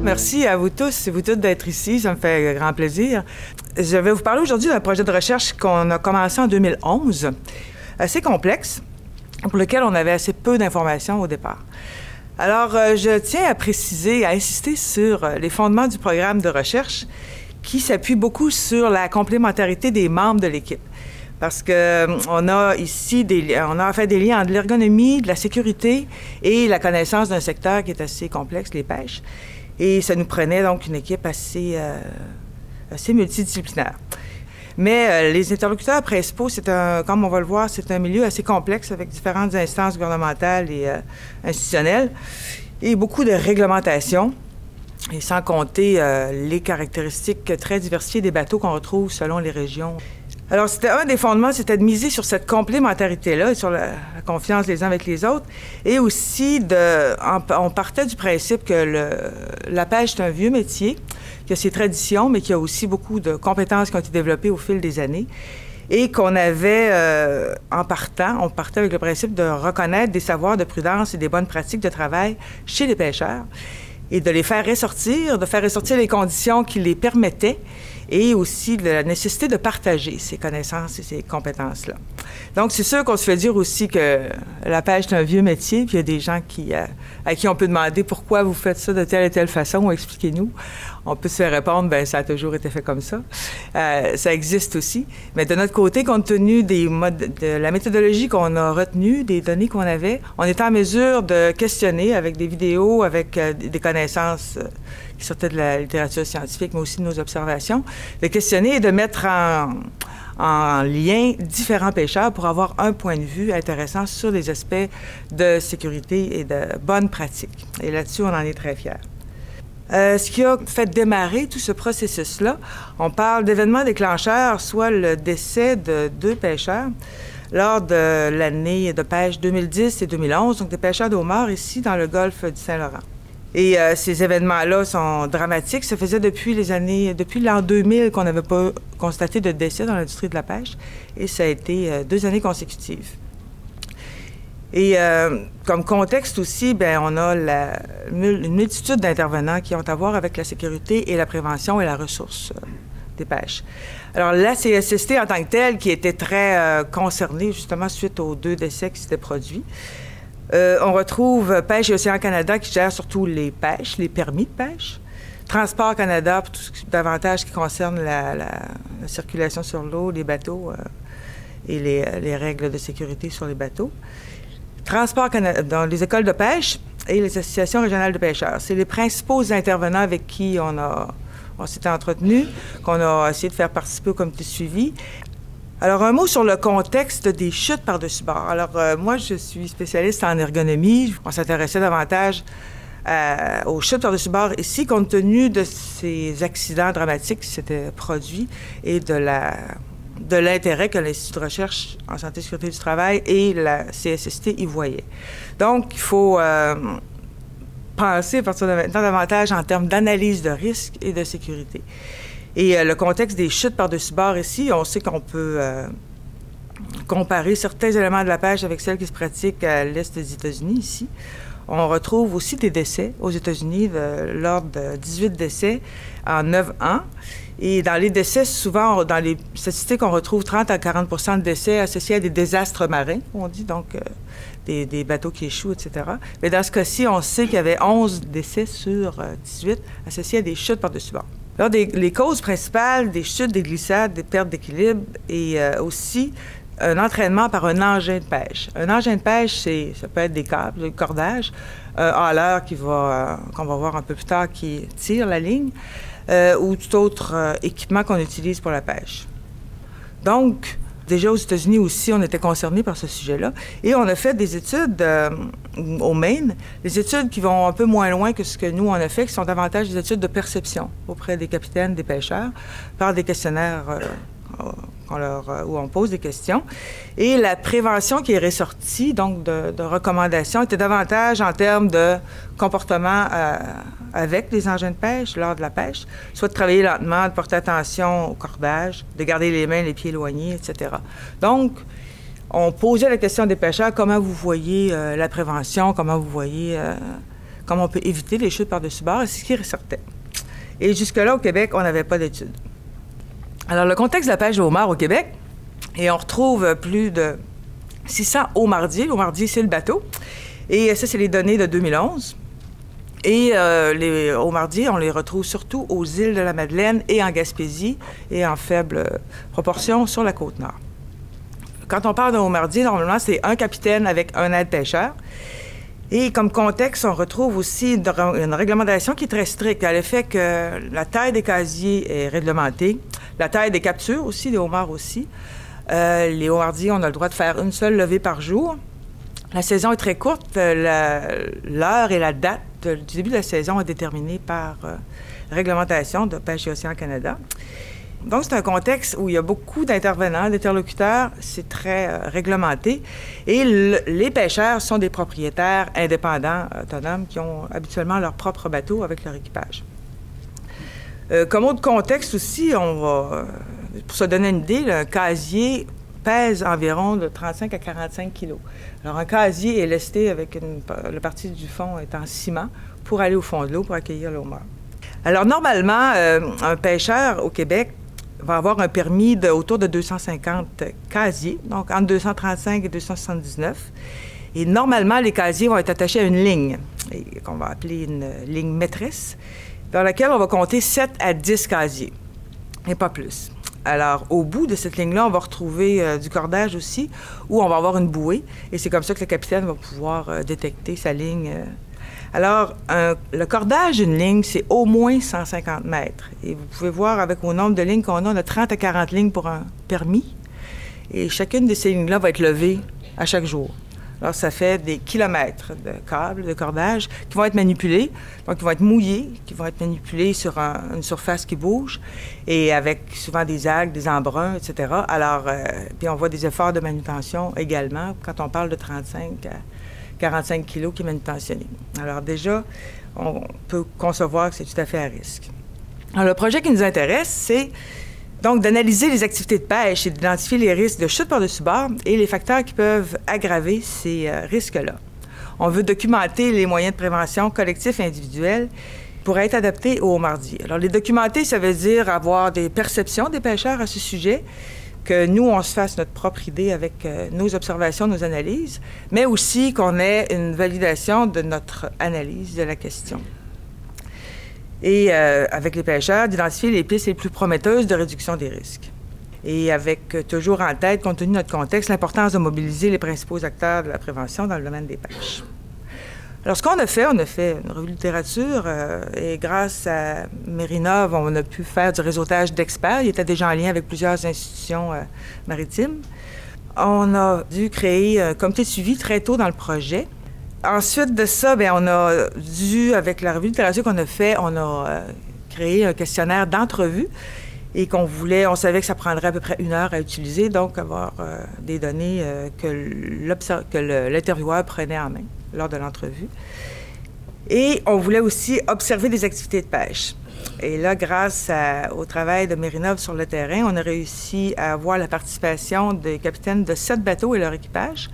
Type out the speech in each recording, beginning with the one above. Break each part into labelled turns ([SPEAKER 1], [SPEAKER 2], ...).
[SPEAKER 1] Merci à vous tous et vous toutes d'être ici. Ça me fait grand plaisir. Je vais vous parler aujourd'hui d'un projet de recherche qu'on a commencé en 2011, assez complexe, pour lequel on avait assez peu d'informations au départ. Alors, je tiens à préciser, à insister sur les fondements du programme de recherche qui s'appuie beaucoup sur la complémentarité des membres de l'équipe. Parce qu'on a ici on a fait des liens entre l'ergonomie, de la sécurité et la connaissance d'un secteur qui est assez complexe, les pêches. Et ça nous prenait donc une équipe assez multidisciplinaire. Mais les interlocuteurs principaux, comme on va le voir, c'est un milieu assez complexe avec différentes instances gouvernementales et institutionnelles et beaucoup de réglementations, et sans compter les caractéristiques très diversifiées des bateaux qu'on retrouve selon les régions. Alors, un des fondements, c'était de miser sur cette complémentarité-là et sur la confiance les uns avec les autres. Et aussi, on partait du principe que la pêche est un vieux métier, qui a ses traditions, mais qui a aussi beaucoup de compétences qui ont été développées au fil des années. Et qu'on avait, on partait avec le principe de reconnaître des savoirs de prudence et des bonnes pratiques de travail chez les pêcheurs et de les faire ressortir, de faire ressortir les conditions qui les permettaient et aussi de la nécessité de partager ces connaissances et ces compétences-là. Donc, c'est sûr qu'on se fait dire aussi que la pêche est un vieux métier, puis il y a des gens à qui on peut demander pourquoi vous faites ça de telle et telle façon, expliquez-nous. On peut se faire répondre, bien, ça a toujours été fait comme ça. Ça existe aussi. Mais de notre côté, compte tenu de la méthodologie qu'on a retenue, des données qu'on avait, on était en mesure de questionner avec des vidéos, avec des connaissances qui sortaient de la littérature scientifique, mais aussi de nos observations, de questionner et de mettre en lien différents pêcheurs pour avoir un point de vue intéressant sur les aspects de sécurité et de bonnes pratiques. Et là-dessus, on en est très fiers. Ce qui a fait démarrer tout ce processus-là, on parle d'événements déclencheurs, soit le décès de 2 pêcheurs lors de l'année de pêche 2010 et 2011, donc des pêcheurs de homards ici dans le golfe du Saint-Laurent. Et ces événements-là sont dramatiques. Ça faisait depuis l'an 2000 qu'on n'avait pas constaté de décès dans l'industrie de la pêche. Et ça a été 2 années consécutives. Et comme contexte aussi, bien, on a une multitude d'intervenants qui ont à voir avec la sécurité et la prévention et la ressource des pêches. Alors, la CSST en tant que telle, qui était très concernée justement suite aux 2 décès qui s'étaient produits, on retrouve Pêche et Océan Canada qui gère surtout les pêches, les permis de pêche. Transport Canada pour tout ce davantage qui concerne la circulation sur l'eau, les bateaux et les règles de sécurité sur les bateaux. Transport Canada, dans les écoles de pêche et les associations régionales de pêcheurs. C'est les principaux intervenants avec qui on s'était entretenu, qu'on a essayé de faire participer au comité de suivi. Alors, un mot sur le contexte des chutes par-dessus bord. Alors, moi, je suis spécialiste en ergonomie. On s'intéressait davantage aux chutes par-dessus bord ici, compte tenu de ces accidents dramatiques qui s'étaient produits et de l'intérêt que l'Institut de recherche en santé et sécurité du travail et la CSST y voyaient. Donc, il faut penser à partir de maintenant davantage en termes d'analyse de risque et de sécurité. Et le contexte des chutes par-dessus bord ici, on sait qu'on peut comparer certains éléments de la pêche avec celles qui se pratiquent à l'est des États-Unis ici. On retrouve aussi des décès aux États-Unis, de l'ordre de 18 décès en 9 ans. Et dans les décès, souvent, dans les statistiques, on retrouve 30 à 40 % de décès associés à des désastres marins, on dit, donc des bateaux qui échouent, etc. Mais dans ce cas-ci, on sait qu'il y avait 11 décès sur 18 associés à des chutes par-dessus bord. Alors, les causes principales des chutes, des glissades, des pertes d'équilibre et aussi un entraînement par un engin de pêche. Un engin de pêche, ça peut être des câbles, des cordages, à l'heure qu'on va voir un peu plus tard, qui tire la ligne, ou tout autre équipement qu'on utilise pour la pêche. Donc, déjà aux États-Unis aussi, on était concernés par ce sujet-là. Et on a fait des études au Maine, des études qui vont un peu moins loin que ce que nous, on a fait, qui sont davantage des études de perception auprès des capitaines, des pêcheurs, par des questionnaires où on pose des questions. Et la prévention qui est ressortie, donc de recommandations, était davantage en termes de comportement avec les engins de pêche lors de la pêche, soit de travailler lentement, de porter attention au cordage, de garder les mains, les pieds éloignés, etc. Donc, on posait la question des pêcheurs, comment vous voyez la prévention, comment vous voyez comment on peut éviter les chutes par-dessus bord, et c'est ce qui ressortait. Et jusque-là, au Québec, on n'avait pas d'études. Alors, le contexte de la pêche de homard au Québec, et on retrouve plus de 600 homardiers. L'homardier, c'est le bateau. Et ça, c'est les données de 2011. Et les homardiers, on les retrouve surtout aux îles de la Madeleine et en Gaspésie, et en faible proportion sur la Côte-Nord. Quand on parle d'un homardier, normalement, c'est un capitaine avec un aide-pêcheur. Et comme contexte, on retrouve aussi une réglementation qui est très stricte, à l'effet que la taille des casiers est réglementée, la taille des captures aussi, des homards aussi. Les homardiers, on a le droit de faire une seule levée par jour. La saison est très courte. L'heure et la date du début de la saison est déterminée par réglementation de Pêche et Océan Canada. Donc, c'est un contexte où il y a beaucoup d'intervenants, d'interlocuteurs, c'est très réglementé. Et les pêcheurs sont des propriétaires indépendants, autonomes, qui ont habituellement leur propre bateau avec leur équipage. Comme autre contexte aussi, pour se donner une idée, un casier pèse environ de 35 à 45 kilos. Alors, un casier est lesté avec la partie du fond est en ciment pour aller au fond de l'eau pour accueillir le homard. Alors, normalement, un pêcheur au Québec va avoir un permis autour de 250 casiers, donc entre 235 et 279. Et normalement, les casiers vont être attachés à une ligne, qu'on va appeler une ligne maîtresse, dans laquelle on va compter 7 à 10 casiers, et pas plus. Alors, au bout de cette ligne-là, on va retrouver du cordage aussi, où on va avoir une bouée, et c'est comme ça que le capitaine va pouvoir détecter sa ligne. Alors, le cordage d'une ligne, c'est au moins 150 mètres. Et vous pouvez voir, avec au nombre de lignes qu'on a 30 à 40 lignes pour un permis. Et chacune de ces lignes-là va être levée à chaque jour. Alors, ça fait des kilomètres de câbles, de cordage, qui vont être manipulés. Donc, ils vont être mouillés, qui vont être manipulés sur une surface qui bouge, et avec souvent des algues, des embruns, etc. Alors, puis on voit des efforts de manutention également, quand on parle de 35 à 45 kilos qui est manutentionné. Alors déjà, on peut concevoir que c'est tout à fait à risque. Alors, le projet qui nous intéresse, c'est donc d'analyser les activités de pêche et d'identifier les risques de chute par-dessus bord et les facteurs qui peuvent aggraver ces risques-là. On veut documenter les moyens de prévention collectifs et individuels pour être adaptés aux homardiers. Alors, les documenter, ça veut dire avoir des perceptions des pêcheurs à ce sujet, que nous, on se fasse notre propre idée avec nos observations, nos analyses, mais aussi qu'on ait une validation de notre analyse de la question. Et avec les pêcheurs, d'identifier les pistes les plus prometteuses de réduction des risques. Et avec toujours en tête, compte tenu de notre contexte, l'importance de mobiliser les principaux acteurs de la prévention dans le domaine des pêches. Alors, ce qu'on a fait une revue de littérature et grâce à Mérinov, on a pu faire du réseautage d'experts. Il était déjà en lien avec plusieurs institutions maritimes. On a dû créer un comité de suivi très tôt dans le projet. Ensuite de ça, bien, on a dû, avec la revue de littérature qu'on a fait, on a créé un questionnaire d'entrevue et on savait que ça prendrait à peu près 1 heure à utiliser, donc avoir des données que l'intervieweur prenait en main lors de l'entrevue. Et on voulait aussi observer des activités de pêche. Et là, grâce au travail de Mérinov sur le terrain, on a réussi à avoir la participation des capitaines de 7 bateaux et leur équipage,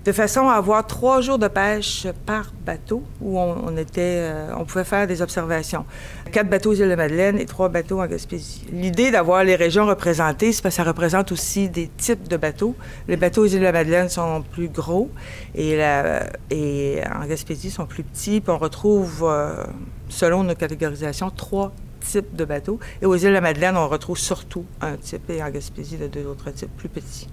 [SPEAKER 1] de façon à avoir 3 jours de pêche par bateau où on pouvait faire des observations. 4 bateaux aux îles de Madeleine et 3 bateaux en Gaspésie. L'idée d'avoir les régions représentées, c'est parce que ça représente aussi des types de bateaux. Les bateaux aux îles de la Madeleine sont plus gros et en Gaspésie sont plus petits. Puis on retrouve, selon nos catégorisations, 3 types de bateaux. Et aux îles de la Madeleine, on retrouve surtout un type et en Gaspésie, 2 autres types plus petits.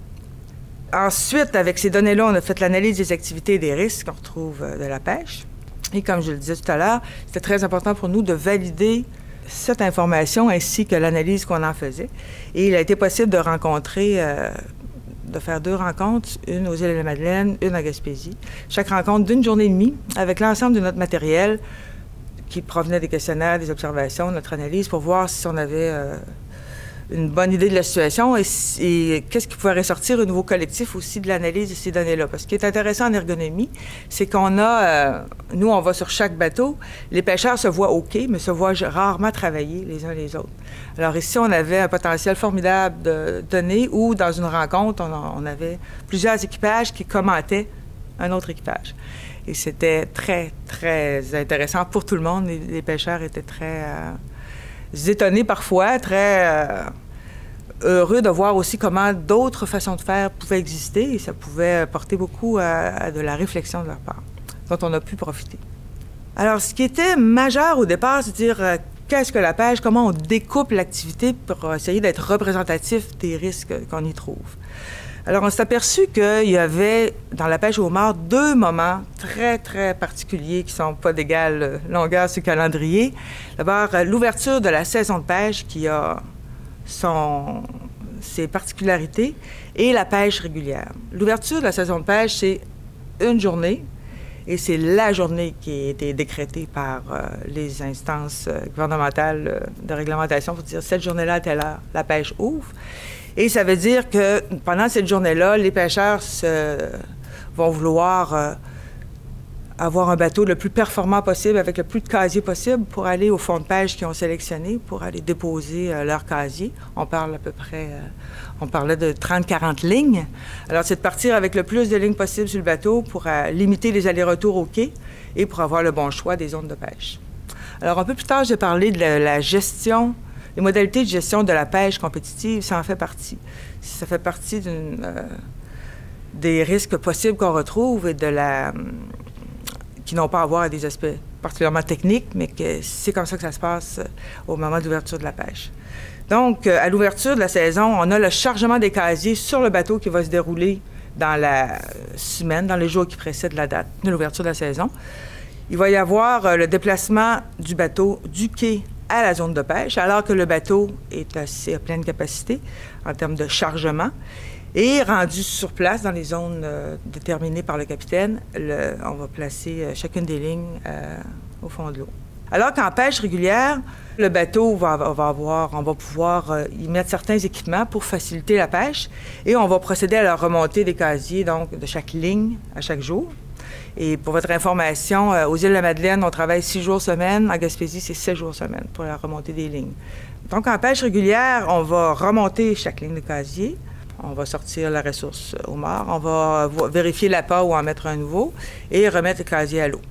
[SPEAKER 1] Ensuite, avec ces données-là, on a fait l'analyse des activités et des risques qu'on retrouve de la pêche. Et comme je le disais tout à l'heure, c'était très important pour nous de valider cette information ainsi que l'analyse qu'on en faisait. Et il a été possible de faire 2 rencontres, une aux îles de la Madeleine, une à Gaspésie. Chaque rencontre d'1 journée et demie avec l'ensemble de notre matériel qui provenait des questionnaires, des observations, notre analyse pour voir si on avait une bonne idée de la situation et qu'est-ce qui pouvait ressortir au niveau collectif aussi de l'analyse de ces données-là. Parce ce qui est intéressant en ergonomie, c'est qu'on a, nous, on va sur chaque bateau, les pêcheurs se voient OK, mais se voient rarement travailler les uns les autres. Alors ici, on avait un potentiel formidable de données où, dans une rencontre, on avait plusieurs équipages qui commentaient un autre équipage. Et c'était très, très intéressant pour tout le monde. Les pêcheurs étaient très étonnés parfois, très heureux de voir aussi comment d'autres façons de faire pouvaient exister et ça pouvait porter beaucoup à de la réflexion de leur part, dont on a pu profiter. Alors, ce qui était majeur au départ, c'est de dire qu'est-ce que la pêche, comment on découpe l'activité pour essayer d'être représentatif des risques qu'on y trouve. Alors, on s'est aperçu qu'il y avait, dans la pêche au homard, 2 moments très, très particuliers qui ne sont pas d'égale longueur sur le calendrier. D'abord, l'ouverture de la saison de pêche qui a ses particularités et la pêche régulière. L'ouverture de la saison de pêche, c'est une journée et c'est la journée qui a été décrétée par les instances gouvernementales de réglementation pour dire cette journée-là, à telle heure, la pêche ouvre. Et ça veut dire que pendant cette journée-là, les pêcheurs vont vouloir avoir un bateau le plus performant possible, avec le plus de casiers possible pour aller au fond de pêche qu'ils ont sélectionné, pour aller déposer leur casier. On parle à peu près, on parlait de 30-40 lignes. Alors, c'est de partir avec le plus de lignes possible sur le bateau pour limiter les allers-retours au quai et pour avoir le bon choix des zones de pêche. Alors, un peu plus tard, j'ai parlé de la gestion, les modalités de gestion de la pêche compétitive, ça en fait partie. Ça fait partie des risques possibles qu'on retrouve et qui n'ont pas à voir à des aspects particulièrement techniques, mais que c'est comme ça que ça se passe au moment d'ouverture de la pêche. Donc, à l'ouverture de la saison, on a le chargement des casiers sur le bateau qui va se dérouler dans la semaine, dans les jours qui précèdent la date de l'ouverture de la saison. Il va y avoir le déplacement du bateau du quai à la zone de pêche, alors que le bateau est assez à pleine capacité en termes de chargement. Et rendu sur place, dans les zones déterminées par le capitaine, on va placer chacune des lignes au fond de l'eau. Alors qu'en pêche régulière, le bateau on va pouvoir y mettre certains équipements pour faciliter la pêche et on va procéder à la remontée des casiers, donc de chaque ligne à chaque jour. Et pour votre information, aux îles de la Madeleine, on travaille 6 jours semaine. En Gaspésie, c'est 7 jours semaine pour la remontée des lignes. Donc, en pêche régulière, on va remonter chaque ligne de casier. On va sortir la ressource homard, on va vérifier l'appât ou en mettre un nouveau et remettre le casier à l'eau.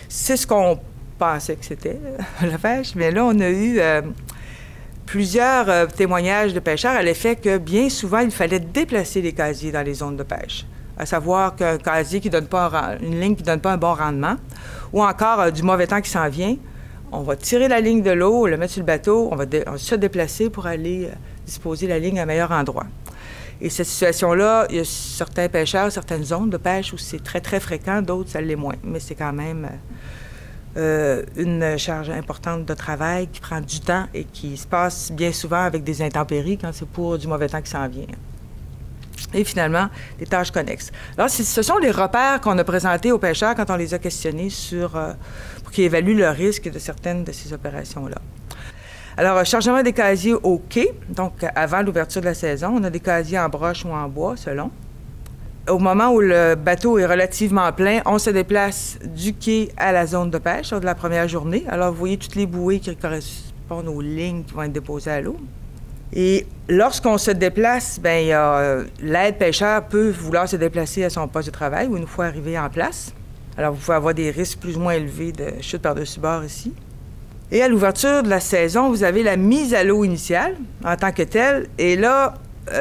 [SPEAKER 1] C'est ce qu'on pensait que c'était, la pêche, mais là, on a eu plusieurs témoignages de pêcheurs à l'effet que bien souvent, il fallait déplacer les casiers dans les zones de pêche. À savoir qu'un casier qui donne pas une ligne qui ne donne pas un bon rendement ou encore du mauvais temps qui s'en vient, on va tirer la ligne de l'eau, le mettre sur le bateau, on va se déplacer pour aller disposer la ligne à un meilleur endroit. Et cette situation-là, il y a certains pêcheurs, certaines zones de pêche où c'est très, très fréquent, d'autres, ça l'est moins. Mais c'est quand même une charge importante de travail qui prend du temps et qui se passe bien souvent avec des intempéries quand c'est pour du mauvais temps qui s'en vient. Et finalement, des tâches connexes. Alors, ce sont les repères qu'on a présentés aux pêcheurs quand on les a questionnés pour qu'ils évaluent le risque de certaines de ces opérations-là. Alors, chargement des casiers au quai, donc avant l'ouverture de la saison, on a des casiers en broche ou en bois, selon. Au moment où le bateau est relativement plein, on se déplace du quai à la zone de pêche lors de la première journée. Alors, vous voyez toutes les bouées qui correspondent aux lignes qui vont être déposées à l'eau. Et lorsqu'on se déplace, l'aide-pêcheur peut vouloir se déplacer à son poste de travail ou une fois arrivé en place. Alors, vous pouvez avoir des risques plus ou moins élevés de chute par-dessus bord ici. Et à l'ouverture de la saison, vous avez la mise à l'eau initiale en tant que telle. Et là,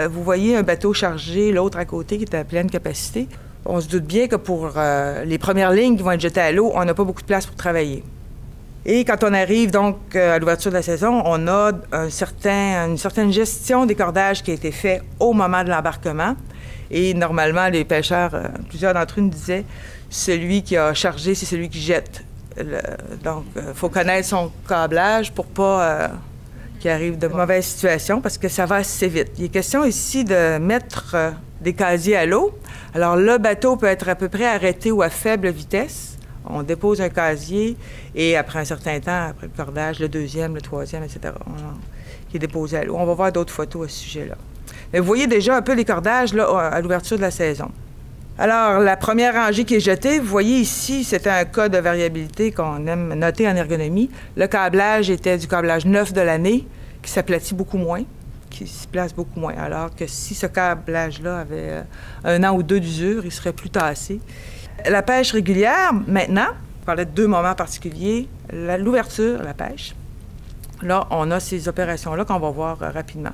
[SPEAKER 1] vous voyez un bateau chargé, l'autre à côté qui est à pleine capacité. On se doute bien que pour les premières lignes qui vont être jetées à l'eau, on n'a pas beaucoup de place pour travailler. Et quand on arrive donc à l'ouverture de la saison, on a une certaine gestion des cordages qui a été faite au moment de l'embarquement. Et normalement, les pêcheurs, plusieurs d'entre eux nous disaient, celui qui a chargé, c'est celui qui jette. Donc, il faut connaître son câblage pour pas qu'il arrive de mauvaises situations parce que ça va assez vite. Il est question ici de mettre des casiers à l'eau. Alors, le bateau peut être à peu près arrêté ou à faible vitesse. On dépose un casier et après un certain temps, après le cordage, le deuxième, le troisième, etc., qui est déposé à l'eau. On va voir d'autres photos à ce sujet-là. Mais vous voyez déjà un peu les cordages là, à l'ouverture de la saison. Alors, la première rangée qui est jetée, vous voyez ici, c'était un cas de variabilité qu'on aime noter en ergonomie. Le câblage était du câblage neuf de l'année, qui s'aplatit beaucoup moins, qui se place beaucoup moins. Alors que si ce câblage-là avait 1 an ou 2 d'usure, il serait plus tassé. La pêche régulière, maintenant, on parlait de 2 moments particuliers, l'ouverture, la pêche. Là, on a ces opérations-là qu'on va voir rapidement.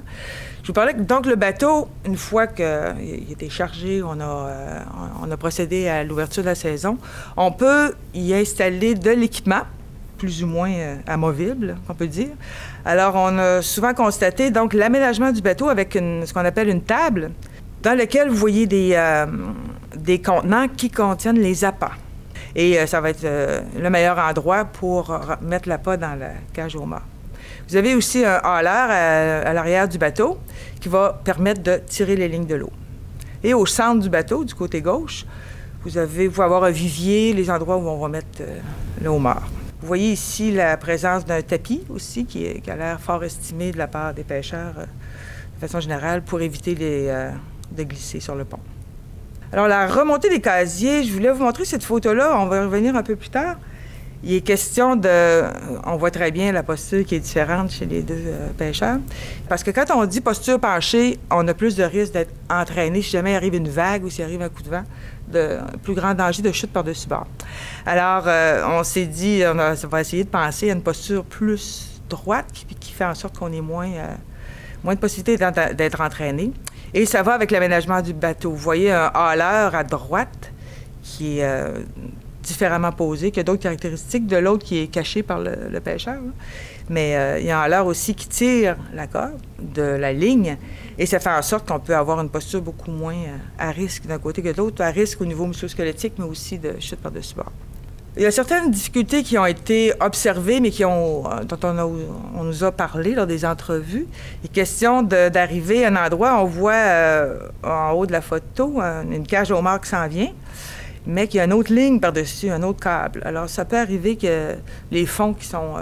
[SPEAKER 1] Je vous parlais que donc le bateau, une fois qu'il était chargé, on a procédé à l'ouverture de la saison, on peut y installer de l'équipement, plus ou moins amovible, on peut dire. Alors, on a souvent constaté donc l'aménagement du bateau avec ce qu'on appelle une table, dans laquelle vous voyez des contenants qui contiennent les appâts. Et ça va être le meilleur endroit pour mettre l'appât dans la cage au mât. Vous avez aussi un haleur à l'arrière du bateau qui va permettre de tirer les lignes de l'eau. Et au centre du bateau, du côté gauche, vous allez avoir un vivier, les endroits où on va mettre le homard. Vous voyez ici la présence d'un tapis aussi qui a l'air fort estimé de la part des pêcheurs de façon générale pour éviter de glisser sur le pont. Alors, la remontée des casiers, je voulais vous montrer cette photo-là, on va y revenir un peu plus tard. Il est question de... On voit très bien la posture qui est différente chez les 2 pêcheurs. Parce que quand on dit posture penchée, on a plus de risque d'être entraîné si jamais il arrive une vague ou s'il arrive un coup de vent, un plus grand danger de chute par-dessus bord. Alors, on s'est dit, on va essayer de penser à une posture plus droite qui fait en sorte qu'on ait moins de possibilités d'être entraîné. Et ça va avec l'aménagement du bateau. Vous voyez un haleur à droite qui est différemment posé, qui a d'autres caractéristiques de l'autre qui est caché par le pêcheur. Là. Mais il y a un leurre aussi qui tire la corde de la ligne et ça fait en sorte qu'on peut avoir une posture beaucoup moins à risque d'un côté que de l'autre, à risque au niveau musculo-squelettique, mais aussi de chute par-dessus bord. Il y a certaines difficultés qui ont été observées, mais dont on nous a parlé lors des entrevues. Il est question d'arriver à un endroit, on voit en haut de la photo une cage au mât qui s'en vient, mais qu'il y a une autre ligne par-dessus, un autre câble. Alors, ça peut arriver que les fonds qui sont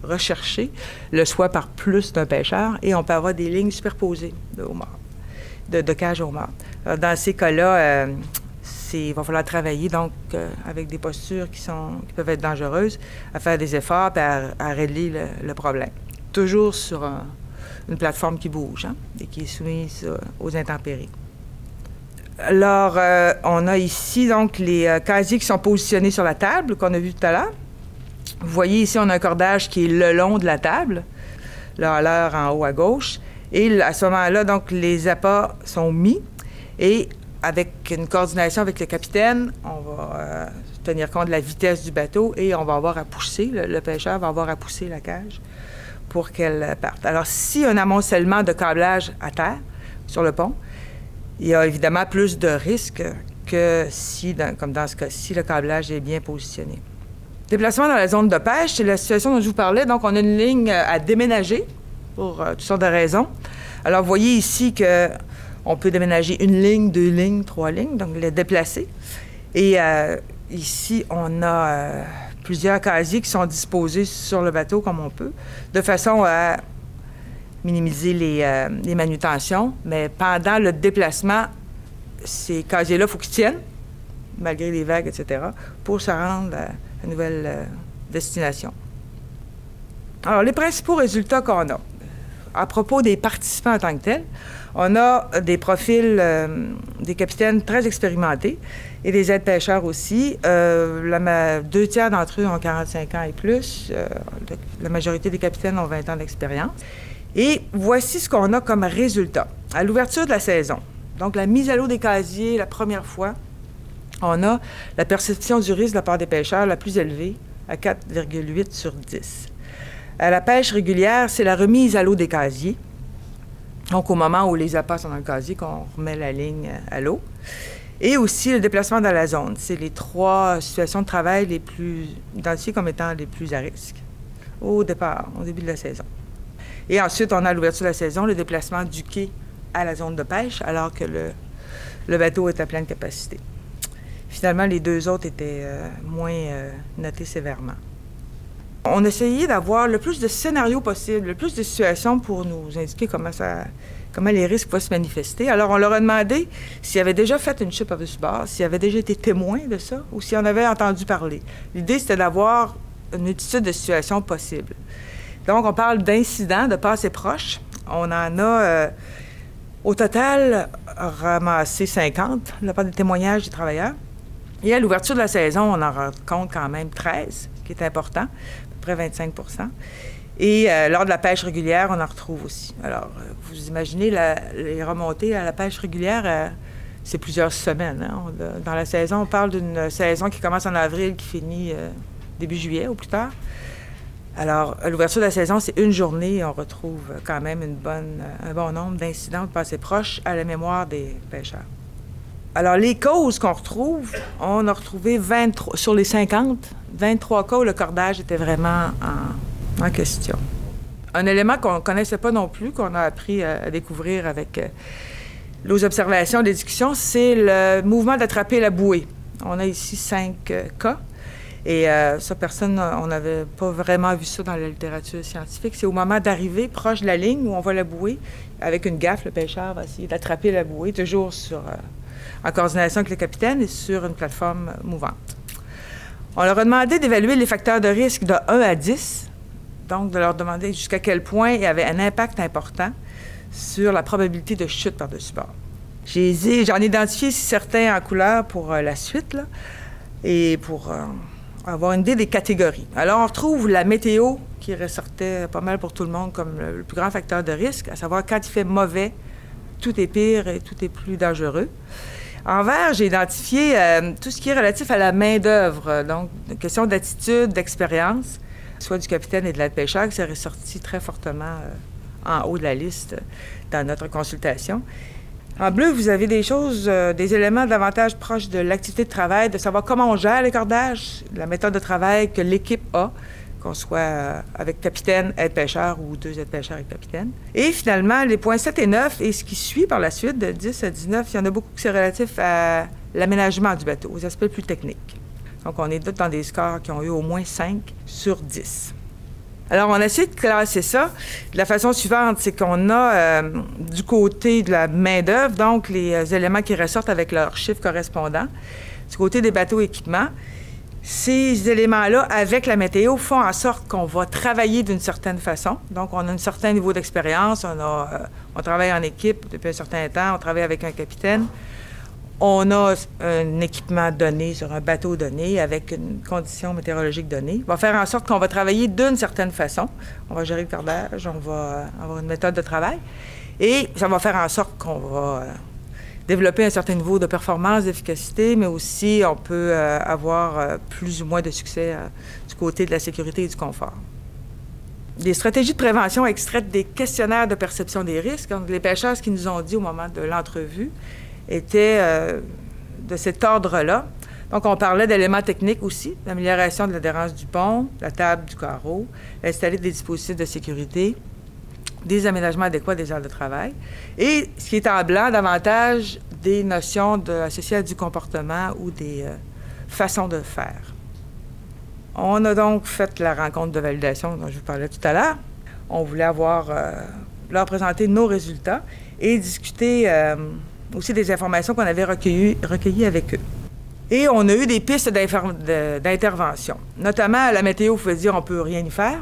[SPEAKER 1] recherchés le soient par plus d'un pêcheur et on peut avoir des lignes superposées de cage au mât. Dans ces cas-là, il va falloir travailler donc avec des postures qui peuvent être dangereuses, à faire des efforts et à régler le problème. Toujours sur une plateforme qui bouge et qui est soumise aux intempéries. Alors, on a ici donc les casiers qui sont positionnés sur la table qu'on a vu tout à l'heure. Vous voyez ici, on a un cordage qui est le long de la table, le haleur en haut à gauche. Et à ce moment-là, donc, les appâts sont mis et avec une coordination avec le capitaine, on va tenir compte de la vitesse du bateau et on va avoir à pousser, le pêcheur va avoir à pousser la cage pour qu'elle parte. Alors, s'il y a un amoncellement de câblage à terre, sur le pont, il y a évidemment plus de risques que si, comme dans ce cas-ci, le câblage est bien positionné. Déplacement dans la zone de pêche, c'est la situation dont je vous parlais. Donc, on a une ligne à déménager pour toutes sortes de raisons. Alors, vous voyez ici qu'on peut déménager une ligne, 2 lignes, 3 lignes, donc les déplacer. Et ici, on a plusieurs casiers qui sont disposés sur le bateau comme on peut, de façon à minimiser les manutentions. Mais pendant le déplacement, ces casiers-là, il faut qu'ils tiennent, malgré les vagues, etc., pour se rendre à une nouvelle destination. Alors, les principaux résultats qu'on a, à propos des participants en tant que tels, on a des profils des capitaines très expérimentés et des aides-pêcheurs aussi. 2 tiers d'entre eux ont 45 ans et plus. La majorité des capitaines ont 20 ans d'expérience. Et voici ce qu'on a comme résultat. À l'ouverture de la saison, donc la mise à l'eau des casiers, la première fois, on a la perception du risque de la part des pêcheurs la plus élevée, à 4,8 sur 10. À la pêche régulière, c'est la remise à l'eau des casiers. Donc, au moment où les appâts sont dans le casier, qu'on remet la ligne à l'eau. Et aussi le déplacement dans la zone. C'est les 3 situations de travail les plus identifiées comme étant les plus à risque au départ, au début de la saison. Et ensuite, on a à l'ouverture de la saison le déplacement du quai à la zone de pêche, alors que le bateau est à pleine capacité. Finalement, les 2 autres étaient moins notés sévèrement. On essayait d'avoir le plus de scénarios possibles, le plus de situations pour nous indiquer comment les risques vont se manifester. Alors, on leur a demandé s'ils avaient déjà fait une chute par-dessus bord, s'ils avaient déjà été témoins de ça ou s'ils en avaient entendu parler. L'idée, c'était d'avoir une multitude de situations possibles. Donc, on parle d'incidents, de passés proches. On en a, au total, ramassé 50, de la part des témoignages des travailleurs. Et à l'ouverture de la saison, on en rencontre quand même 13, ce qui est important, à peu près 25 %. Et lors de la pêche régulière, on en retrouve aussi. Alors, vous imaginez, les remontées à la pêche régulière, c'est plusieurs semaines. Hein? Dans la saison, on parle d'une saison qui commence en avril, qui finit début juillet ou plus tard. Alors, à l'ouverture de la saison, c'est une journée et on retrouve quand même un bon nombre d'incidents de passés proches à la mémoire des pêcheurs. Alors, les causes qu'on retrouve, on a retrouvé 23, sur les 50, 23 cas où le cordage était vraiment en question. Un élément qu'on ne connaissait pas non plus, qu'on a appris à découvrir avec nos observations, les discussions, c'est le mouvement d'attraper la bouée. On a ici 5 cas. Et ça, on n'avait pas vraiment vu ça dans la littérature scientifique. C'est au moment d'arriver, proche de la ligne, où on voit la bouée. Avec une gaffe, le pêcheur va essayer d'attraper la bouée, toujours en coordination avec le capitaine et sur une plateforme mouvante. On leur a demandé d'évaluer les facteurs de risque de 1 à 10, donc de leur demander jusqu'à quel point il y avait un impact important sur la probabilité de chute par-dessus bord. J'en ai identifié certains en couleur pour la suite, là, et pour avoir une idée des catégories. Alors, on retrouve la météo qui ressortait pas mal pour tout le monde comme le plus grand facteur de risque, à savoir quand il fait mauvais, tout est pire et tout est plus dangereux. En vert, j'ai identifié tout ce qui est relatif à la main-d'œuvre, donc une question d'attitude, d'expérience, soit du capitaine et de l'aide-pêcheur, qui s'est ressorti très fortement en haut de la liste dans notre consultation. En bleu, vous avez des éléments davantage proches de l'activité de travail, de savoir comment on gère les cordages, la méthode de travail que l'équipe a, qu'on soit avec capitaine, aide-pêcheur ou 2 aides-pêcheurs et capitaine. Et finalement, les points 7 et 9 et ce qui suit par la suite, de 10 à 19, il y en a beaucoup qui sont relatifs à l'aménagement du bateau, aux aspects plus techniques. Donc, on est dans des scores qui ont eu au moins 5 sur 10. Alors, on a essayé de classer ça de la façon suivante, c'est qu'on a du côté de la main-d'œuvre, donc les éléments qui ressortent avec leurs chiffres correspondants. Du côté des bateaux équipements, ces éléments-là, avec la météo, font en sorte qu'on va travailler d'une certaine façon. Donc, on a un certain niveau d'expérience, on travaille en équipe depuis un certain temps, on travaille avec un capitaine. On a un équipement donné sur un bateau donné avec une condition météorologique donnée. On va faire en sorte qu'on va travailler d'une certaine façon. On va gérer le cordage, on va avoir une méthode de travail. Et ça va faire en sorte qu'on va développer un certain niveau de performance, d'efficacité, mais aussi on peut avoir plus ou moins de succès du côté de la sécurité et du confort. Des stratégies de prévention extraites des questionnaires de perception des risques. Donc, les pêcheurs, ce qu'ils nous ont dit au moment de l'entrevue, était de cet ordre-là. Donc, on parlait d'éléments techniques aussi, l'amélioration de l'adhérence du pont, la table du carreau, installer des dispositifs de sécurité, des aménagements adéquats des heures de travail. Et ce qui est en blanc, davantage des notions associées à du comportement ou des façons de faire. On a donc fait la rencontre de validation dont je vous parlais tout à l'heure. On voulait leur présenter nos résultats et discuter aussi des informations qu'on avait recueillies avec eux. Et on a eu des pistes d'intervention. Notamment, la météo pouvait dire on ne peut rien y faire,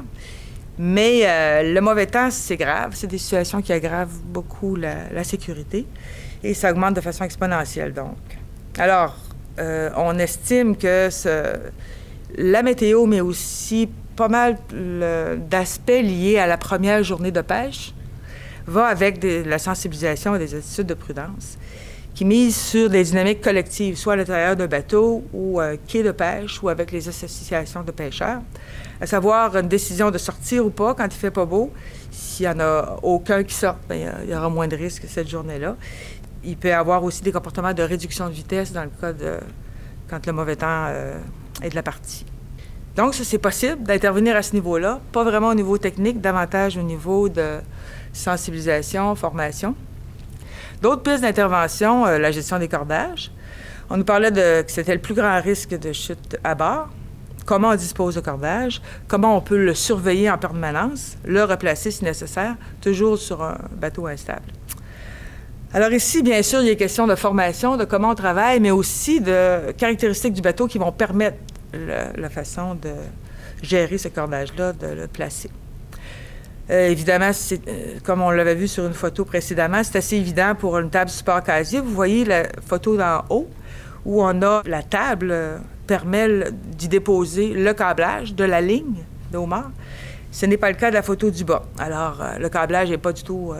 [SPEAKER 1] mais le mauvais temps, c'est grave. C'est des situations qui aggravent beaucoup la sécurité et ça augmente de façon exponentielle, donc. Alors, on estime que la météo, mais aussi pas mal d'aspects liés à la première journée de pêche, va avec la sensibilisation et des attitudes de prudence qui misent sur des dynamiques collectives, soit à l'intérieur d'un bateau ou quai de pêche ou avec les associations de pêcheurs, à savoir une décision de sortir ou pas quand il ne fait pas beau. S'il n'y en a aucun qui sort, bien, il y aura moins de risques cette journée-là. Il peut y avoir aussi des comportements de réduction de vitesse dans le cas quand le mauvais temps est de la partie. Donc, ça, c'est possible d'intervenir à ce niveau-là, pas vraiment au niveau technique, davantage au niveau de sensibilisation, formation. D'autres pistes d'intervention, la gestion des cordages. On nous parlait que c'était le plus grand risque de chute à bord. Comment on dispose de cordage, comment on peut le surveiller en permanence, le replacer si nécessaire, toujours sur un bateau instable. Alors ici, bien sûr, il y a question de formation, de comment on travaille, mais aussi de caractéristiques du bateau qui vont permettre la façon de gérer ce cordage-là, de le placer. Évidemment, comme on l'avait vu sur une photo précédemment, c'est assez évident pour une table support casier. Vous voyez la photo d'en haut où on a la table permet d'y déposer le câblage de la ligne de homard. Ce n'est pas le cas de la photo du bas. Alors, le câblage n'est pas du tout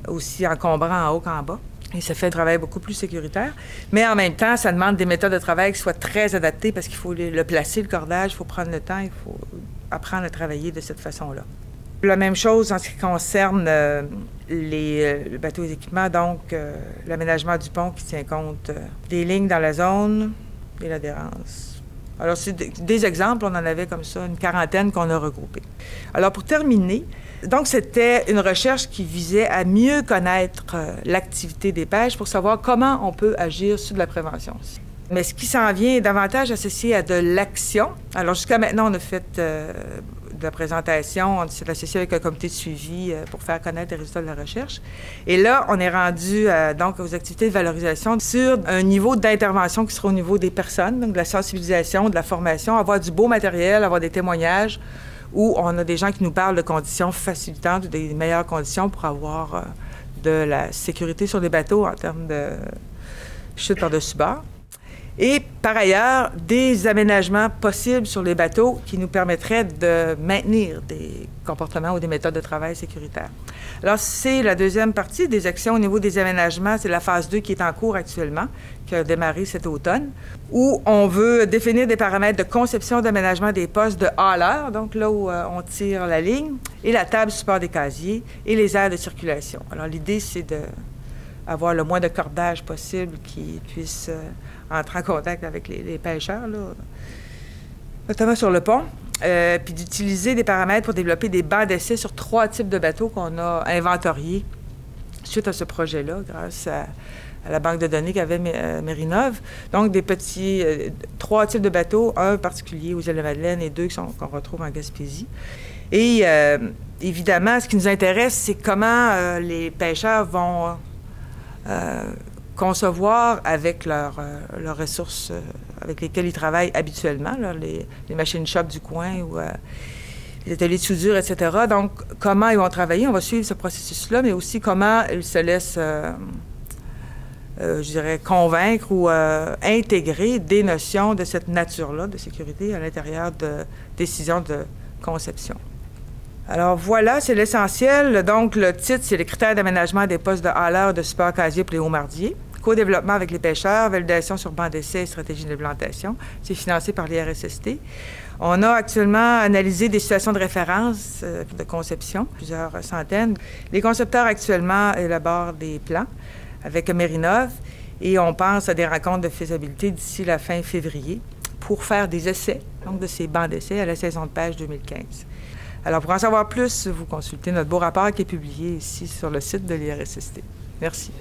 [SPEAKER 1] aussi encombrant en haut qu'en bas. Et ça fait un travail beaucoup plus sécuritaire. Mais en même temps, ça demande des méthodes de travail qui soient très adaptées parce qu'il faut le placer, le cordage, il faut prendre le temps, il faut apprendre à travailler de cette façon-là. La même chose en ce qui concerne les bateaux et équipements, donc l'aménagement du pont qui tient compte des lignes dans la zone et l'adhérence. Alors, c'est des exemples, on en avait comme ça, une quarantaine qu'on a regroupés. Alors, pour terminer, donc c'était une recherche qui visait à mieux connaître l'activité des pêches pour savoir comment on peut agir sur de la prévention. Mais ce qui s'en vient est davantage associé à de l'action. Alors, jusqu'à maintenant, on a fait de la présentation, on s'est associé avec un comité de suivi pour faire connaître les résultats de la recherche. Et là, on est rendu donc aux activités de valorisation sur un niveau d'intervention qui sera au niveau des personnes, donc de la sensibilisation, de la formation, avoir du beau matériel, avoir des témoignages où on a des gens qui nous parlent de conditions facilitantes, des meilleures conditions pour avoir de la sécurité sur les bateaux en termes de chute par-dessus bord. Et par ailleurs, des aménagements possibles sur les bateaux qui nous permettraient de maintenir des comportements ou des méthodes de travail sécuritaires. Alors, c'est la deuxième partie des actions au niveau des aménagements. C'est la phase 2 qui est en cours actuellement, qui a démarré cet automne, où on veut définir des paramètres de conception d'aménagement des postes de hauler, donc là où on tire la ligne, et la table support des casiers et les aires de circulation. Alors, l'idée, c'est d'avoir le moins de cordage possible qui puisse entrer en contact avec les pêcheurs, là, notamment sur le pont, puis d'utiliser des paramètres pour développer des bancs d'essai sur 3 types de bateaux qu'on a inventoriés suite à ce projet-là, grâce à la banque de données qu'avait Mérinov. Donc, des petits 3 types de bateaux, un particulier aux Îles-de-Madeleine et 2 qu'on retrouve en Gaspésie. Et évidemment, ce qui nous intéresse, c'est comment les pêcheurs vont concevoir avec leurs ressources avec lesquelles ils travaillent habituellement, là, les machines shop du coin ou les ateliers de soudure, etc. Donc, comment ils vont travailler, on va suivre ce processus-là, mais aussi comment ils se laissent, je dirais, convaincre ou intégrer des notions de cette nature-là, de sécurité, à l'intérieur de décisions de conception. Alors voilà, c'est l'essentiel. Donc, le titre, c'est les critères d'aménagement des postes de hauler de support casier pour les hauts-mardiers. Co-développement avec les pêcheurs, validation sur banc d'essai et stratégie d'implantation. C'est financé par l'IRSST. On a actuellement analysé des situations de référence de conception, plusieurs centaines. Les concepteurs actuellement élaborent des plans avec Mérinov et on pense à des rencontres de faisabilité d'ici la fin février pour faire des essais, donc de ces bancs d'essai à la saison de pêche 2015. Alors, pour en savoir plus, vous consultez notre beau rapport qui est publié ici sur le site de l'IRSST. Merci.